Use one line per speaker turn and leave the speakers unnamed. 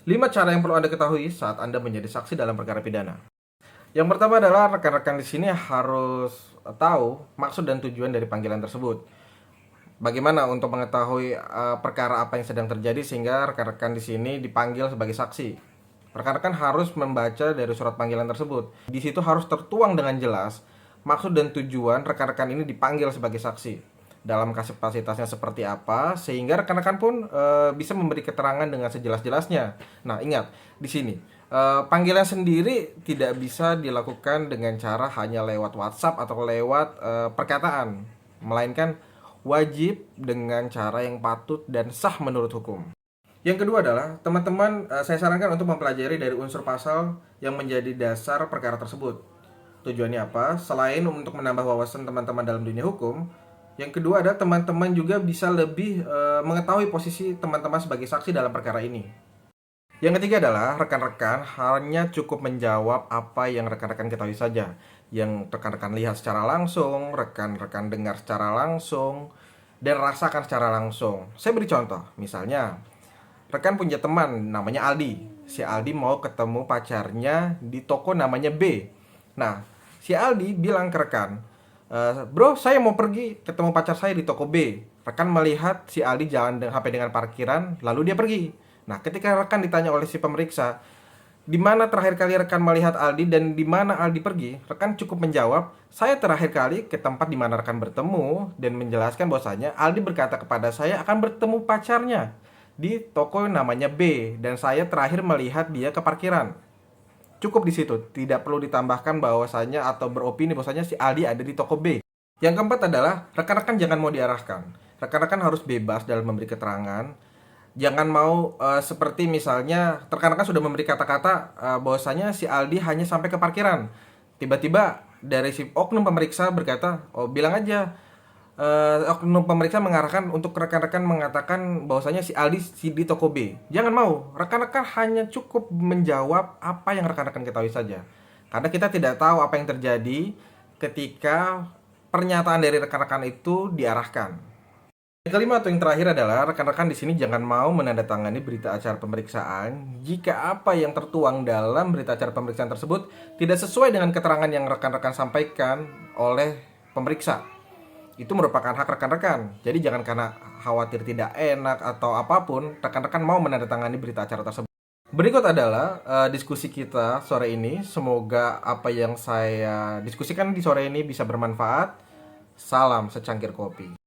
5 cara yang perlu Anda ketahui saat Anda menjadi saksi dalam perkara pidana. Yang pertama adalah rekan-rekan di sini harus tahu maksud dan tujuan dari panggilan tersebut. Bagaimana untuk mengetahui perkara apa yang sedang terjadi sehingga rekan-rekan di sini dipanggil sebagai saksi. Rekan-rekan harus membaca dari surat panggilan tersebut. Di situ harus tertuang dengan jelas maksud dan tujuan rekan-rekan ini dipanggil sebagai saksi. Dalam kapasitasnya seperti apa sehingga rekan-rekan pun bisa memberi keterangan dengan sejelas-jelasnya. Nah, ingat di sini panggilan sendiri tidak bisa dilakukan dengan cara hanya lewat WhatsApp atau lewat perkataan, melainkan wajib dengan cara yang patut dan sah menurut hukum. Yang kedua adalah teman-teman, saya sarankan untuk mempelajari dari unsur pasal yang menjadi dasar perkara tersebut. Tujuannya apa? Selain untuk menambah wawasan teman-teman dalam dunia hukum, yang kedua adalah teman-teman juga bisa lebih mengetahui posisi teman-teman sebagai saksi dalam perkara ini. Yang ketiga adalah rekan-rekan hanya cukup menjawab apa yang rekan-rekan ketahui saja. Yang rekan-rekan lihat secara langsung, rekan-rekan dengar secara langsung, dan rasakan secara langsung. Saya beri contoh, misalnya rekan punya teman namanya Aldi. Si Aldi mau ketemu pacarnya di toko namanya B. Nah, si Aldi bilang ke rekan, bro, saya mau pergi ketemu pacar saya di toko B. Rekan melihat si Aldi jalan dengan HP dengan parkiran, lalu dia pergi. Nah, ketika rekan ditanya oleh si pemeriksa, di mana terakhir kali rekan melihat Aldi dan di mana Aldi pergi, rekan cukup menjawab, saya terakhir kali ke tempat di mana rekan bertemu dan menjelaskan bahwasanya Aldi berkata kepada saya akan bertemu pacarnya di toko namanya B dan saya terakhir melihat dia ke parkiran. Cukup di situ, tidak perlu ditambahkan bahwasanya atau beropini bahwasanya si Aldi ada di toko B. Yang keempat adalah rekan-rekan jangan mau diarahkan. Rekan-rekan harus bebas dalam memberi keterangan. Jangan mau seperti misalnya rekan-rekan sudah memberi kata-kata bahwasanya si Aldi hanya sampai ke parkiran. Tiba-tiba dari si oknum pemeriksa berkata, "Oh, bilang aja." Oknum pemeriksa mengarahkan untuk rekan-rekan mengatakan bahwasanya si Aldi di toko B. Jangan mau, rekan-rekan hanya cukup menjawab apa yang rekan-rekan ketahui saja. Karena kita tidak tahu apa yang terjadi ketika pernyataan dari rekan-rekan itu diarahkan. Yang kelima atau yang terakhir adalah rekan-rekan di sini jangan mau menandatangani berita acara pemeriksaan jika apa yang tertuang dalam berita acara pemeriksaan tersebut tidak sesuai dengan keterangan yang rekan-rekan sampaikan oleh pemeriksa. Itu merupakan hak rekan-rekan. Jadi jangan karena khawatir tidak enak atau apapun, rekan-rekan mau menandatangani berita acara tersebut. Berikut adalah diskusi kita sore ini. Semoga apa yang saya diskusikan di sore ini bisa bermanfaat. Salam secangkir kopi.